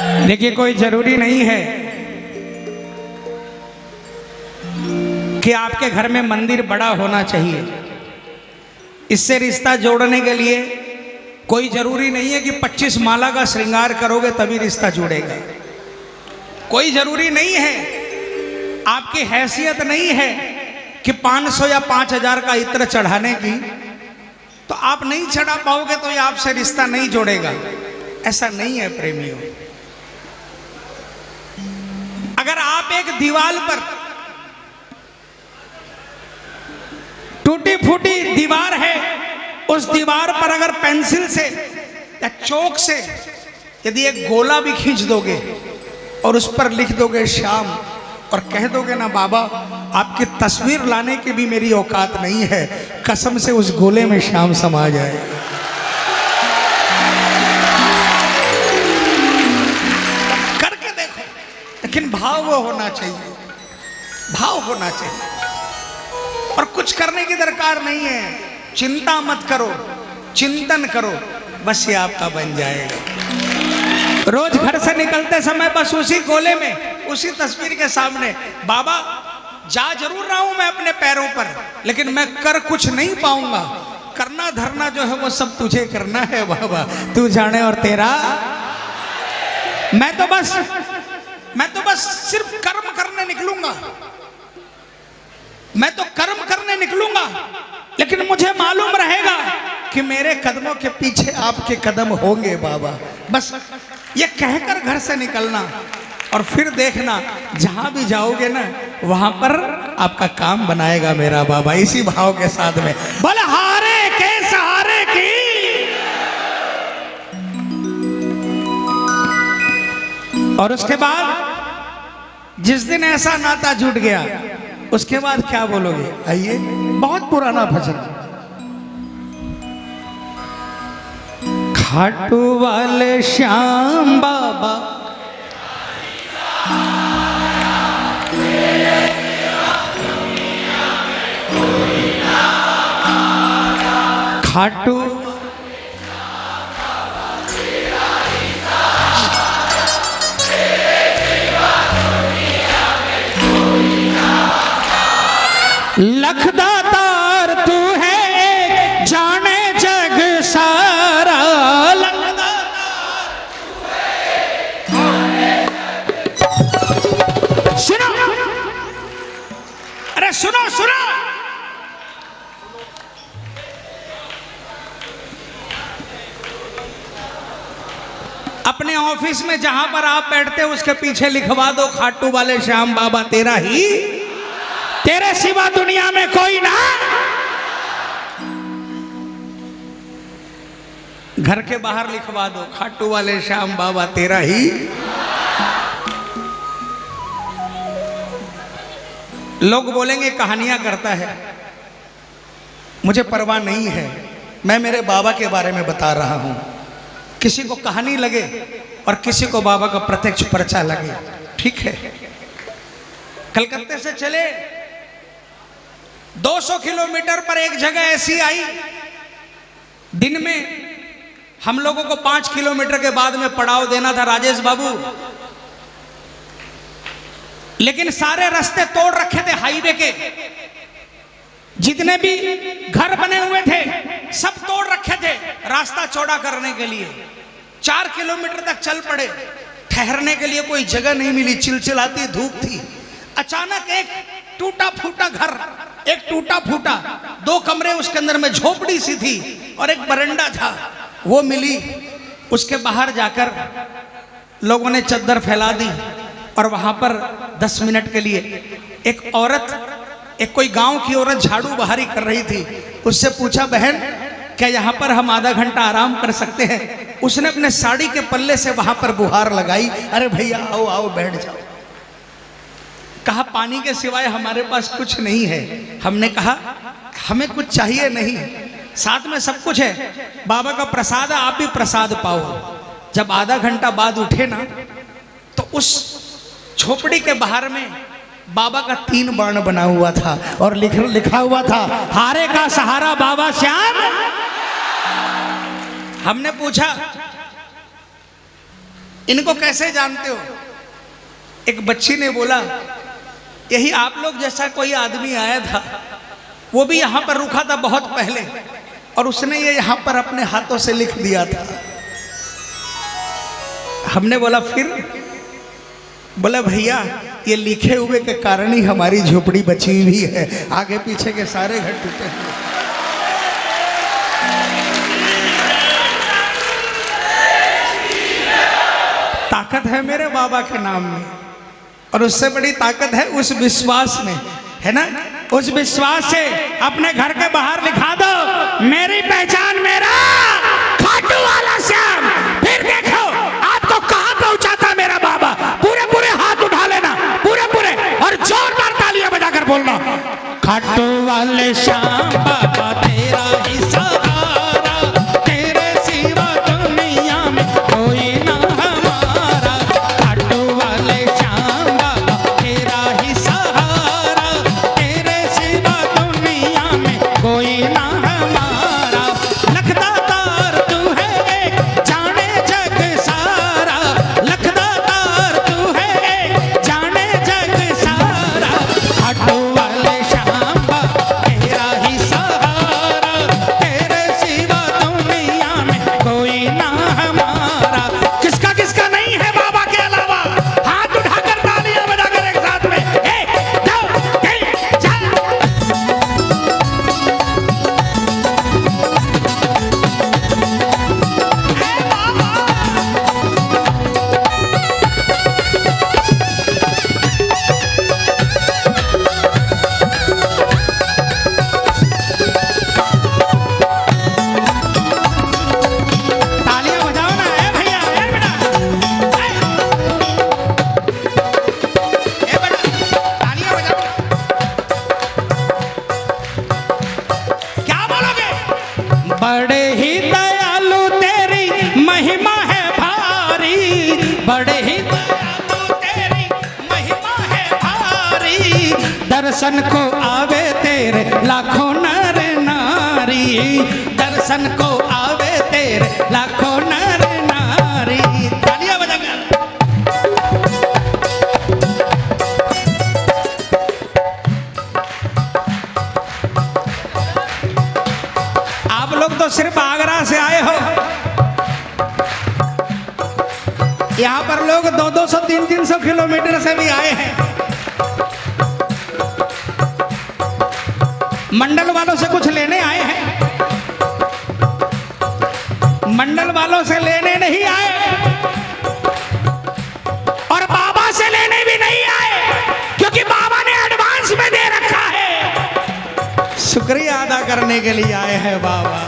देखिए, कोई जरूरी नहीं है कि आपके घर में मंदिर बड़ा होना चाहिए। इससे रिश्ता जोड़ने के लिए कोई जरूरी नहीं है कि 25 माला का श्रृंगार करोगे तभी रिश्ता जुड़ेगा। कोई जरूरी नहीं है, आपकी हैसियत नहीं है कि 500 या 5000 का इत्र चढ़ाने की, तो आप नहीं चढ़ा पाओगे तो ये आपसे रिश्ता नहीं जोड़ेगा। ऐसा नहीं है प्रेमियों। अगर आप एक दीवार पर, टूटी फूटी दीवार है, उस दीवार पर अगर पेंसिल से या चौक से यदि एक गोला भी खींच दोगे और उस पर लिख दोगे श्याम और कह दोगे ना बाबा आपकी तस्वीर लाने की भी मेरी औकात नहीं है, कसम से उस गोले में श्याम समा जाए। करके देखो, लेकिन भाव वो होना चाहिए, भाव होना चाहिए। और कुछ करने की दरकार नहीं है, चिंता मत करो, चिंतन करो, बस ये आपका बन जाएगा। रोज घर से निकलते समय बस उसी गोले में, उसी तस्वीर के सामने, बाबा जा जरूर रहा हूं मैं अपने पैरों पर, लेकिन मैं कर कुछ नहीं पाऊंगा। करना धरना जो है वो सब तुझे करना है बाबा, तू जाने और तेरा। मैं तो बस सिर्फ कर्म करने निकलूंगा, मैं तो कर्म करने निकलूंगा, लेकिन मुझे मालूम रहेगा कि मेरे कदमों के पीछे आपके कदम होंगे बाबा। बस ये कहकर घर से निकलना और फिर देखना जहां भी जाओगे ना वहां पर आपका काम बनाएगा मेरा बाबा। इसी भाव के साथ में बोले हारे के सहारे की। और उसके बाद जिस दिन ऐसा नाता जुट गया, उसके बाद क्या बोलोगे? आइए, बहुत पुराना भजन। खाटू वाले श्याम बाबा खाटू लखदातार तू है जाने जग सारा। सुनो, अरे सुनो सुनो, अपने ऑफिस में जहां पर आप बैठते हो उसके पीछे लिखवा दो खाटू वाले श्याम बाबा तेरा ही, तेरे सिवा दुनिया में कोई ना। घर के बाहर लिखवा दो खाटू वाले श्याम बाबा तेरा ही। लोग बोलेंगे कहानियां करता है, मुझे परवाह नहीं है, मैं मेरे बाबा के बारे में बता रहा हूं। किसी को कहानी लगे और किसी को बाबा का प्रत्यक्ष पर्चा लगे, ठीक है। कलकत्ते से चले 200 किलोमीटर पर एक जगह ऐसी आई, दिन में हम लोगों को 5 किलोमीटर के बाद में पड़ाव देना था राजेश बाबू, लेकिन सारे रास्ते तोड़ रखे थे हाईवे के। जितने भी घर बने हुए थे सब तोड़ रखे थे रास्ता चौड़ा करने के लिए। 4 किलोमीटर तक चल पड़े, ठहरने के लिए कोई जगह नहीं मिली, चिलचिलाती धूप थी। अचानक एक टूटा फूटा घर, एक टूटा फूटा 2 कमरे, उसके अंदर में झोपड़ी सी थी और एक बरंडा था, वो मिली। उसके बाहर जाकर लोगों ने चद्दर फैला दी और वहां पर 10 मिनट के लिए एक औरत, एक कोई गांव की औरत झाड़ू बहारी कर रही थी। उससे पूछा बहन क्या यहाँ पर हम आधा घंटा आराम कर सकते हैं? उसने अपने साड़ी के पल्ले से वहां पर बुहार लगाई, अरे भैया आओ आओ बैठ जाओ। कहा पानी के सिवाय हमारे पास कुछ नहीं है। हमने कहा हमें कुछ चाहिए नहीं, साथ में सब कुछ है, बाबा का प्रसाद है, आप भी प्रसाद पाओ। जब आधा घंटा बाद उठे ना तो उस झोपड़ी के बाहर में बाबा का 3 बाण बना हुआ था और लिखा हुआ था हारे का सहारा बाबा श्याम। हमने पूछा इनको कैसे जानते हो? एक बच्ची ने बोला, यही आप लोग जैसा कोई आदमी आया था, वो भी यहां पर रुका था बहुत पहले, और उसने ये यहां पर अपने हाथों से लिख दिया था। हमने बोला फिर? बोला भैया ये लिखे हुए के कारण ही हमारी झोपड़ी बची हुई है, आगे पीछे के सारे घर टूटे हुए। ताकत है मेरे बाबा के नाम में, और उससे बड़ी ताकत है उस विश्वास में, है ना? उस विश्वास से अपने घर के बाहर लिखा दो, मेरी पहचान मेरा खाटू वाला श्याम। फिर देखो आपको कहां पहुंचाता मेरा बाबा। पूरे पूरे हाथ उठा लेना, पूरे पूरे, और जोरदार तालियां बजाकर बोलना, खाटू वाले श्याम बाबा तेरा ही सहारा, तेरे सिवा दुनिया में कोई ना हमारा। खाटू वाले श्याम बाबा तेरा ही सहारा, तेरे सिवा दुनिया में कोई ना हमारा। लखदातार तू है जाने जग सारा, लखदातार तू है जाने जग सारा। खाटू वाले श्याम बाबा तेरा ही सहारा, तेरे सिवा दुनिया में कोई ना हमारा। किसका किसका नहीं है बाबा के अलावा? हाथ उठाकर तालियां बजाकर एक साथ में, 1 2 3 4। तालियां बजाओ ना, भैया, बेटा, तालियां बजाओ। क्या बोलोगे? बड़े ही दयालु तेरी महिमा है भारी, बड़े ही दयालु तेरी महिमा है भारी। दर्शन को आवे तेरे लाखों नर नारी, दर्शन को आवे तेरे लाखों नर नारी। तालियां बजाकर। आप लोग तो सिर्फ आगरा से आए हो, यहाँ पर लोग 200-200 300-300 किलोमीटर से भी आए हैं। मंडल वालों से कुछ लेने आए हैं, मंडल वालों से लेने नहीं आए, और बाबा से लेने भी नहीं आए, क्योंकि बाबा ने एडवांस में दे रखा है। शुक्रिया अदा करने के लिए आए हैं बाबा।